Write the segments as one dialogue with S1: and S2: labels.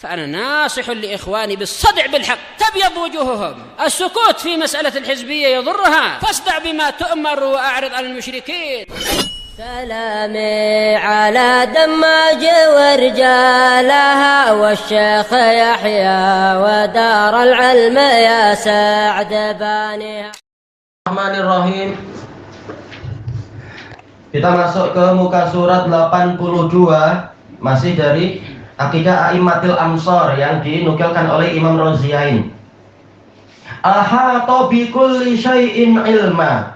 S1: فأنا ناصح لإخواني بالصدع بالحق تبيض وجوههم. السكوت في مسألة الحزبية يضرها، فاصدع بما تؤمر وأعرض عن المشركين.
S2: سلامي على دماج ورجالها والشيخ يحيى ودار العلم يا سعد بانيها.
S3: Bismillahirrahmanirrahim. Kita masuk ke muka surat 82, masih dari Aqidah A'immatil Amsar yang dinukilkan oleh Imam Raziyain. Ahata bi kulli syai'in ilma.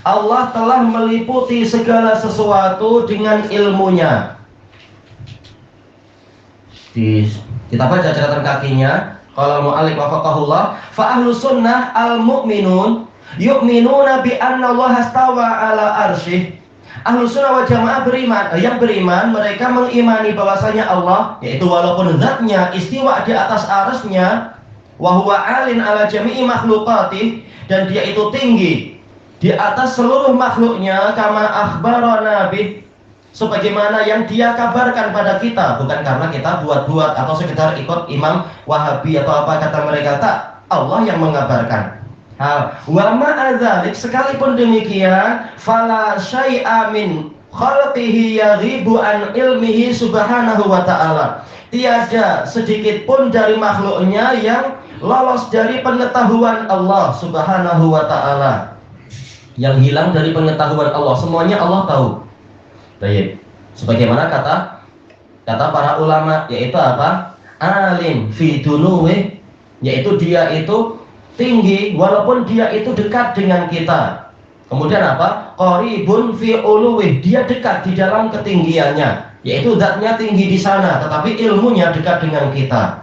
S3: Allah telah meliputi segala sesuatu dengan ilmunya. Kita baca catatan kakinya. Qala mu'allif wafaqahullah, fa ahlus sunnah al-mu'minun yu'minuna bi anna Allah astawa ala arsyih. Ahlus sunnah wal jamaah yang beriman, mereka mengimani bahwasanya Allah, yaitu walaupun zatnya istiwa di atas arsy-Nya, wa huwa alin ala jami'i makhluqatih, dan dia itu tinggi di atas seluruh makhluknya, kama akhbarana bih, sebagaimana yang dia kabarkan pada kita, bukan karena kita buat-buat atau sekedar ikut imam Wahabi atau apa kata mereka, tak, Allah yang mengabarkan. Wa ma'adzalik, sekalipun demikian, fala syai'a min khalqihi yaghibu an ilmihi subhanahu wa ta'ala. Tiada sedikit pun dari makhluknya yang lolos dari pengetahuan Allah subhanahu wa ta'ala, yang hilang dari pengetahuan Allah. Semuanya Allah tahu. Baik. Sebagaimana kata para ulama, yaitu apa? Alim fi dunuwih, yaitu dia itu tinggi walaupun dia itu dekat dengan kita. Kemudian apa? Qaribun fi uluwih, dia dekat di dalam ketinggiannya, yaitu zatnya tinggi di sana tetapi ilmunya dekat dengan kita.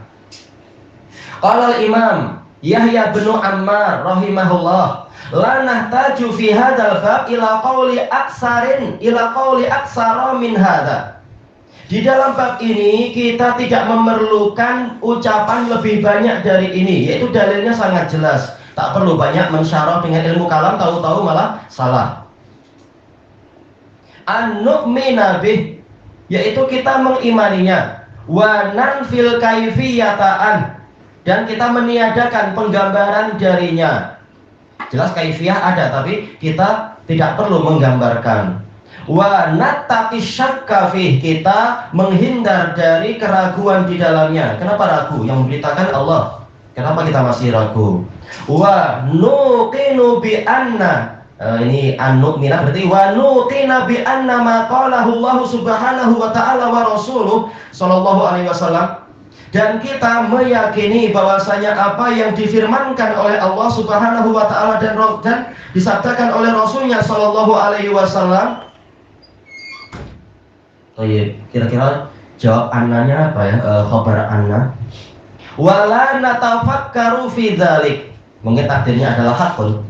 S3: Qala al-Imam Yahya bin Ammar rahimahullah, la nahtaju fi hadzal bab ila qawli aksara min hadza. Di dalam bab ini kita tidak memerlukan ucapan lebih banyak dari ini, yaitu dalilnya sangat jelas. Tak perlu banyak mensyarah dengan ilmu kalam, tahu-tahu malah salah. An-nu'mina bih, yaitu kita mengimaninya. Wa nanfil kaifiyata'an, dan kita meniadakan penggambaran darinya. Jelas kaifiyah ada, tapi kita tidak perlu menggambarkan. Wa nattaqi syakka fih, kita menghindar dari keraguan di dalamnya. Kenapa ragu? Yang memberitakan Allah. Kenapa kita masih ragu? Wa nuqinu bi anna, ini an-nu'mina berarti wa nuqina bi anna ma qalahu Allah subhanahu wa ta'ala wa rasuluh sallallahu alaihi wasallam, dan kita meyakini bahwasanya apa yang difirmankan oleh Allah subhanahu wa ta'ala dan disabdakan oleh Rasulnya sallallahu alaihi wasallam. Kira-kira jawab annanya apa ya? Khabar anna. Wala natafakkaru fi dzalik, mungkin takdirnya adalah hakun,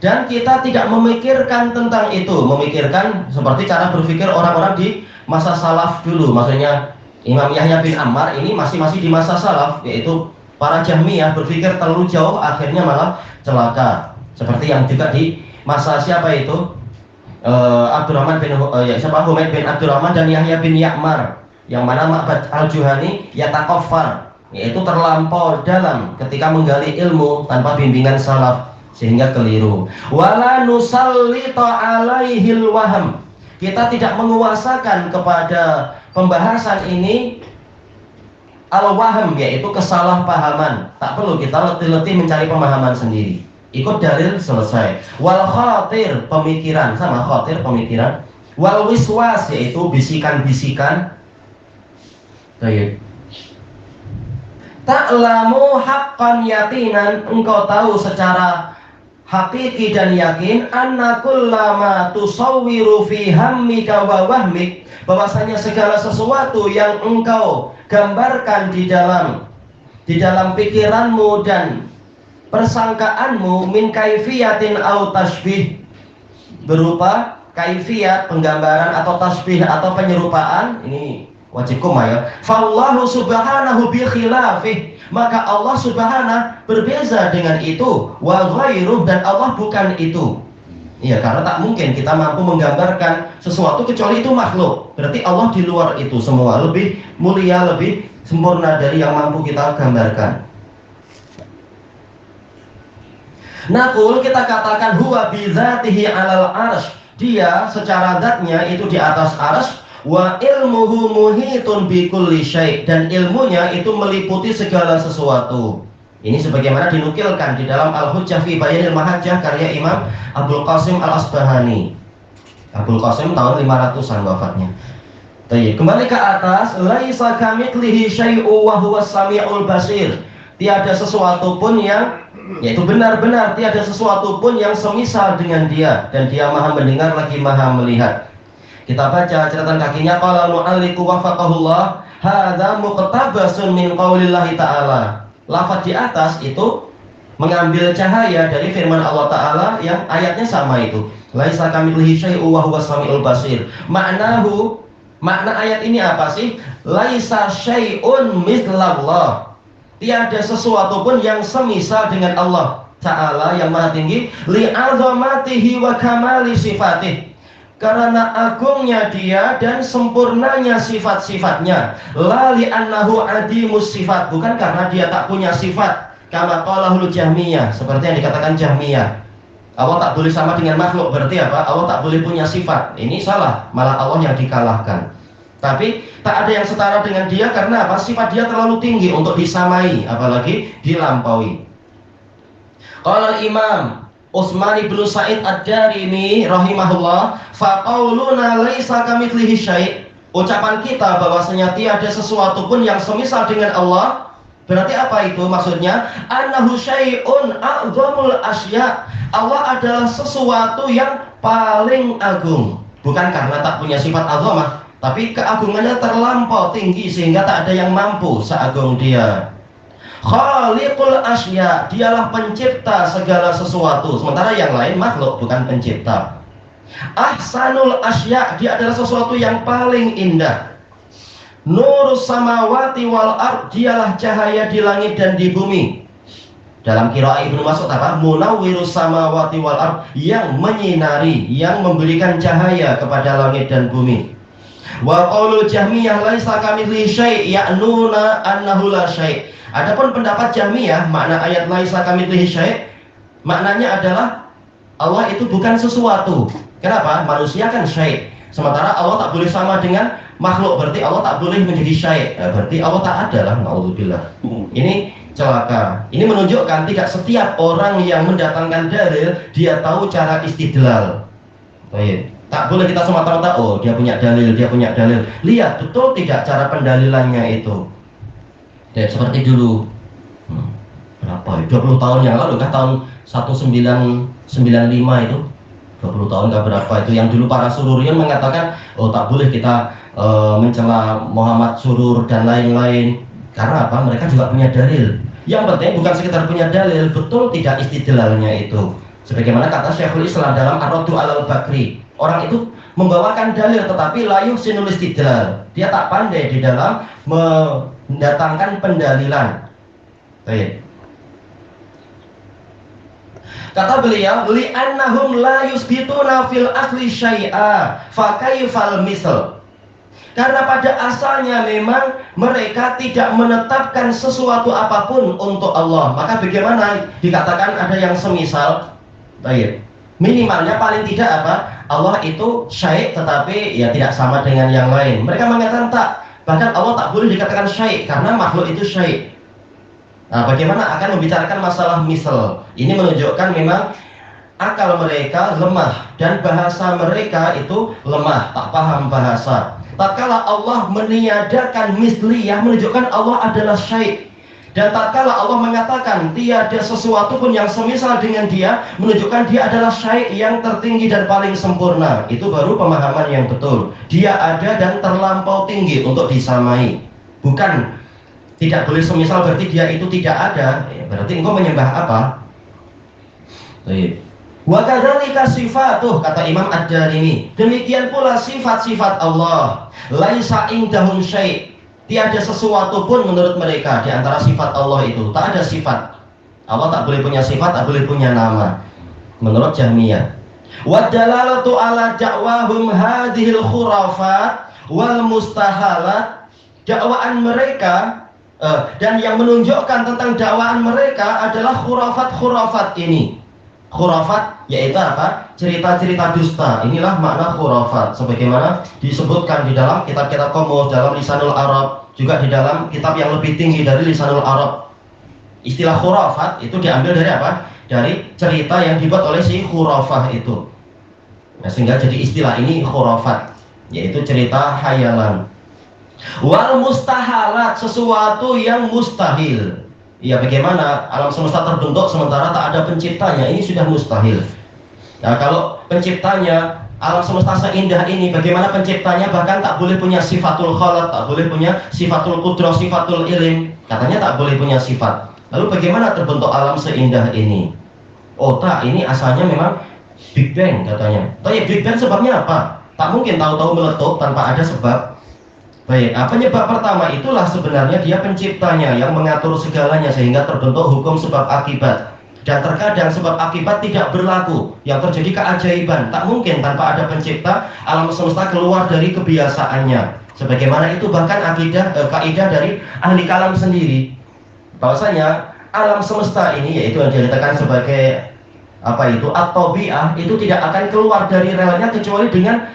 S3: dan kita tidak memikirkan tentang itu. Memikirkan seperti cara berpikir orang-orang di masa salaf dulu. Maksudnya Imam Yahya bin Ammar ini masih di masa salaf, yaitu para Jahmiyah berpikir terlalu jauh, akhirnya malah celaka. Seperti yang juga di masa siapa itu? Abdurrahman bin Humaid bin Abdurrahman dan Yahya bin Ya'mar, yang mana Ma'bad al-Juhani yataqaffar, yaitu terlampau dalam ketika menggali ilmu tanpa bimbingan salaf sehingga keliru. Wala nusallita alaihil waham, kita tidak menguasakan kepada pembahasan ini al-waham, yaitu kesalahpahaman. Tak perlu kita letih-letih mencari pemahaman sendiri, ikut dalil selesai. Wal khatir, pemikiran, sama khatir pemikiran. Wal wiswas, yaitu bisikan-bisikan. Baik. Ta'lamu haqqan yaqinan, engkau tahu secara hakiki dan yakin, anna kullama tusawwiru fi hammika wa wahmik, bahwasanya segala sesuatu yang engkau gambarkan di dalam pikiranmu dan persangkaanmu, min kaifiyatin au tasbih, berupa kaifiyat, penggambaran, atau tasbih atau penyerupaan, ini wajib koma ya. Fallahu subhanahu bi khilafih, maka Allah subhanahu berbeza dengan itu. Wa ghairuh, dan Allah bukan itu. Iya, karena tak mungkin kita mampu menggambarkan sesuatu kecuali itu makhluk. Berarti Allah di luar itu semua, lebih mulia, lebih sempurna dari yang mampu kita gambarkan. Naqul, kita katakan huwa bidzatihi 'alal arsy. Dia secara zatnya itu di atas arsy, wa ilmuhu muhitun bi kulli syai', dan ilmunya itu meliputi segala sesuatu. Ini sebagaimana dinukilkan di dalam Al-Hujjah fi Bayanil Mahajjah karya Imam Abdul Qasim Al-Asbahani. Abdul Qasim tahun 500-an wafatnya. Baik, kembali ke atas, laisa kamitslihi syai'un wa huwas samiul basir. Tiada sesuatu pun yang, yaitu benar-benar tiada sesuatu pun yang semisal dengan dia, dan dia maha mendengar lagi maha melihat. Kita baca catatan kakinya, qala mu'alliqu wafaqahullah, hadza muqtabasun min qaulillahi ta'ala. Lafaz di atas itu mengambil cahaya dari firman Allah Ta'ala yang ayatnya sama itu, laisa kamitslihi syai'un wa huwas samiul basir. Makna ayat ini apa sih? Laisa syai'un mithlallah. Tiada sesuatu pun yang semisal dengan Allah Ta'ala yang maha tinggi, li'azamatihi wa kamali sifatih, karena agungnya dia dan sempurnanya sifat-sifatnya. La li'annahu adimus sifat, bukan karena dia tak punya sifat. Kama qalahul Jahmiyah, seperti yang dikatakan Jahmiyah, Allah tak boleh sama dengan makhluk, berarti apa? Allah tak boleh punya sifat. Ini salah, malah Allah yang dikalahkan. Tapi tak ada yang setara dengan dia, karena apa? Sifat dia terlalu tinggi untuk disamai, apalagi dilampaui. Qala Imam Utsman bin Sa'id Ad-Darimi rahimahullah, faqauluna laisa kamitslihi syai'. Ucapan kita bahwasanya tiada sesuatu pun yang semisal dengan Allah, berarti apa itu maksudnya? Annahu syai'un a'zamul asya'. Allah adalah sesuatu yang paling agung, bukan karena tak punya sifat azamah, tapi keagungannya terlampau tinggi sehingga tak ada yang mampu seagung dia. Khaliqul asya, dialah pencipta segala sesuatu, sementara yang lain makhluk, bukan pencipta. Ahsanul asya, dia adalah sesuatu yang paling indah. Nurus samawati wal ard, dialah cahaya di langit dan di bumi. Dalam qiraah Ibnu Mas'ud apa? Munawwirus samawati wal ard, yang menyinari, yang memberikan cahaya kepada langit dan bumi. Wa qaulul Jahmiyah laisa kamitslihi syai', ya'nuna annahu la syai'. Adapun pendapat Jahmiyah, makna ayat laisa kamitslihi syai', maknanya adalah Allah itu bukan sesuatu. Kenapa? Manusia kan syai', sementara Allah tak boleh sama dengan makhluk, berarti Allah tak boleh menjadi syai'. Berarti Allah tak ada lah, naudzubillah. Ini celaka. Ini menunjukkan tidak setiap orang yang mendatangkan dalil dia tahu cara istidlal. Baik. Tak boleh kita semata-mata, oh dia punya dalil, dia punya dalil. Lihat betul tidak cara pendalilannya itu. Dan seperti dulu, berapa? 20 tahun yang lalu kah, tahun 1995 itu, 20 tahun kah berapa itu, yang dulu para sururion mengatakan, oh tak boleh kita mencela Muhammad Surur dan lain-lain. Karena apa? Mereka juga punya dalil. Yang penting bukan sekedar punya dalil, betul tidak istidlalnya itu. Sebagaimana kata Syekhul Islam dalam Ar-Raddu 'alal Bakri, orang itu membawakan dalil tetapi la yuhsinul istidlal. Dia tak pandai di dalam mendatangkan pendalilan. Baik. Kata beliau, li'annahum la yusbituna fil asli syai'a fa kaifal misl. Karena pada asalnya memang mereka tidak menetapkan sesuatu apapun untuk Allah, maka bagaimana dikatakan ada yang semisal? Baik. Minimalnya paling tidak apa? Allah itu syai' tetapi ya tidak sama dengan yang lain. Mereka mengatakan tak, bahkan Allah tak boleh dikatakan syai' karena makhluk itu syai'. Nah, bagaimana akan membicarakan masalah misal? Ini menunjukkan memang akal mereka lemah dan bahasa mereka itu lemah, tak paham bahasa. Tatkala Allah meniadakan misliyah menunjukkan Allah adalah syai'. Dan tatkala Allah mengatakan tiada sesuatu pun yang semisal dengan dia, menunjukkan dia adalah syai' yang tertinggi dan paling sempurna. Itu baru pemahaman yang betul. Dia ada dan terlampau tinggi untuk disamai. Bukan tidak boleh semisal berarti dia itu tidak ada. Berarti engkau menyembah apa? Baik. Wa kadzalika sifatuh, kata Imam Ad-Darimi, demikian pula sifat-sifat Allah. Laisa indahum syai', tiada sesuatu pun menurut mereka di antara sifat Allah itu. Tak ada sifat. Allah tak boleh punya sifat, tak boleh punya nama. Menurut Jahmiyah. Wa dalalatu ala da'wahum hadhil khurafat wal mustahalat dakwaan mereka dan yang menunjukkan tentang dakwaan mereka adalah khurafat-khurafat ini. Khurafat yaitu apa? Cerita-cerita dusta. Inilah makna khurafat sebagaimana disebutkan di dalam kitab-kitab Qamus, dalam Lisanul Arab, juga di dalam kitab yang lebih tinggi dari Lisanul Arab. Istilah khurafat itu diambil dari apa? Dari cerita yang dibuat oleh si khurafah itu. Nah, sehingga jadi istilah ini khurafat, yaitu cerita khayalan. Wal mustahalat, sesuatu yang mustahil. Ya, bagaimana alam semesta terbentuk sementara tak ada penciptanya? Ini sudah mustahil. Nah, kalau penciptanya alam semesta seindah ini, bagaimana penciptanya bahkan tak boleh punya sifatul khalaq, tak boleh punya sifatul qudrah, sifatul ilm, katanya tak boleh punya sifat. Lalu bagaimana terbentuk alam seindah ini? Oh tak, ini asalnya memang Big Bang katanya. Tapi Big Bang sebabnya apa? Tak mungkin tahu-tahu meletup tanpa ada sebab. Baik, penyebab pertama itulah sebenarnya dia penciptanya yang mengatur segalanya sehingga terbentuk hukum sebab akibat. Dan terkadang sebab akibat tidak berlaku, yang terjadi keajaiban. Tak mungkin tanpa ada pencipta alam semesta keluar dari kebiasaannya. Sebagaimana itu bahkan kaidah dari ahli kalam sendiri. Bahwasanya alam semesta ini, yaitu yang dinyatakan sebagai at-tabi'ah, itu tidak akan keluar dari relnya kecuali dengan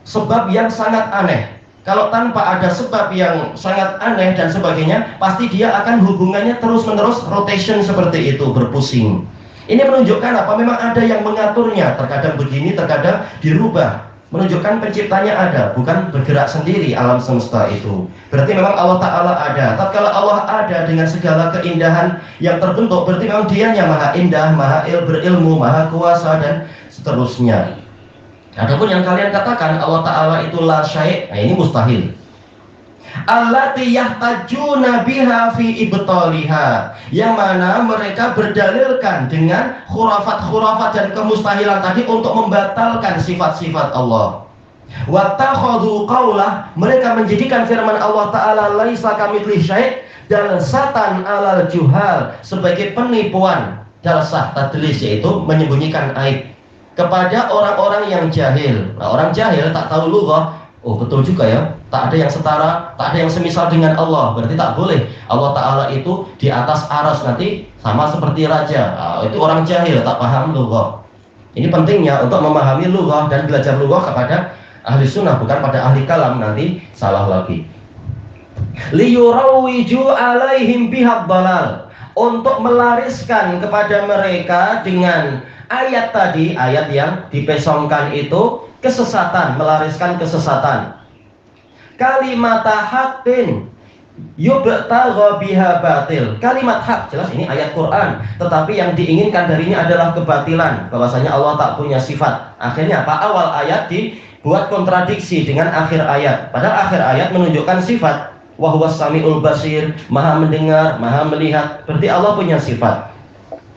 S3: sebab yang sangat aneh. Kalau tanpa ada sebab yang sangat aneh dan sebagainya, pasti dia akan hubungannya terus-menerus rotation seperti itu, berpusing. Ini menunjukkan apa? Memang ada yang mengaturnya, terkadang begini, terkadang dirubah. Menunjukkan penciptanya ada, bukan bergerak sendiri alam semesta itu. Berarti memang Allah Ta'ala ada. Tatkala Allah ada dengan segala keindahan yang terbentuk, berarti memang dianya maha indah, maha berilmu, maha kuasa, dan seterusnya. Adapun yang kalian katakan Allah Ta'ala itu la syai', nah ini mustahil. Allati yahtajuna biha fi ibtaliha, yang mana mereka berdalilkan dengan khurafat-khurafat dan kemustahilan tadi untuk membatalkan sifat-sifat Allah. Wa takhadhu qaulah, mereka menjadikan firman Allah Ta'ala laisa kamitslihi syai' dan satan alal juhal sebagai penipuan, dalsah tadlis, yaitu menyembunyikan aib kepada orang-orang yang jahil. Nah, orang jahil tak tahu lughah. Oh betul juga ya, tak ada yang setara, tak ada yang semisal dengan Allah. Berarti tak boleh. Allah Ta'ala itu di atas aras nanti sama seperti raja. Nah, itu orang jahil, tak paham lughah. Ini pentingnya untuk memahami lughah dan belajar lughah kepada ahli sunnah, bukan pada ahli kalam, nanti salah lagi. Liyurawiju alaihim bihad dalal, untuk melariskan kepada mereka dengan ayat tadi, ayat yang dipesongkan itu kesesatan, melariskan kesesatan. Kalimata haqqin yubtagha biha batil. Kalimat hak, jelas ini ayat Quran, tetapi yang diinginkan darinya adalah kebatilan, bahwasanya Allah tak punya sifat. Akhirnya apa? Awal ayat dibuat kontradiksi dengan akhir ayat. Padahal akhir ayat menunjukkan sifat. Wa huwas samiul basir, maha mendengar, maha melihat. Berarti Allah punya sifat.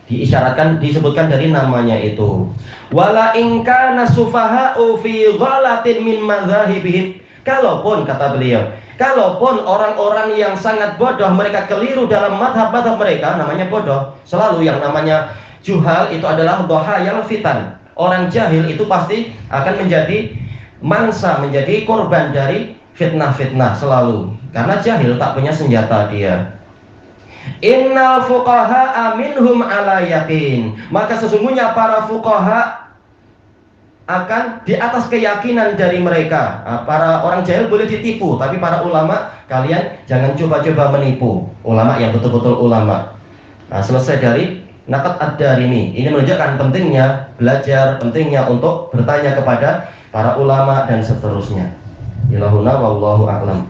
S3: Diisyaratkan, disebutkan dari namanya itu. Wala in kana sufaha'u fi ghalatin min madzahibihim. Kalaupun, kata beliau, kalaupun orang-orang yang sangat bodoh, mereka keliru dalam madhab-madhab mereka, namanya bodoh. Selalu yang namanya juhal itu adalah dhahayal fitan. Orang jahil itu pasti akan menjadi mangsa, menjadi korban dari fitnah-fitnah selalu. Karena jahil tak punya senjata dia. Innal fuqaha minhum ala yaqin, maka sesungguhnya para fuqaha akan di atas keyakinan dari mereka. Nah, para orang jahil boleh ditipu, tapi para ulama kalian jangan coba-coba menipu. Ulama yang betul-betul ulama. Nah, selesai dari Naqat ad-Darimi. Ini menunjukkan pentingnya belajar, pentingnya untuk bertanya kepada para ulama dan seterusnya. Ilahuna wallahu a'lam.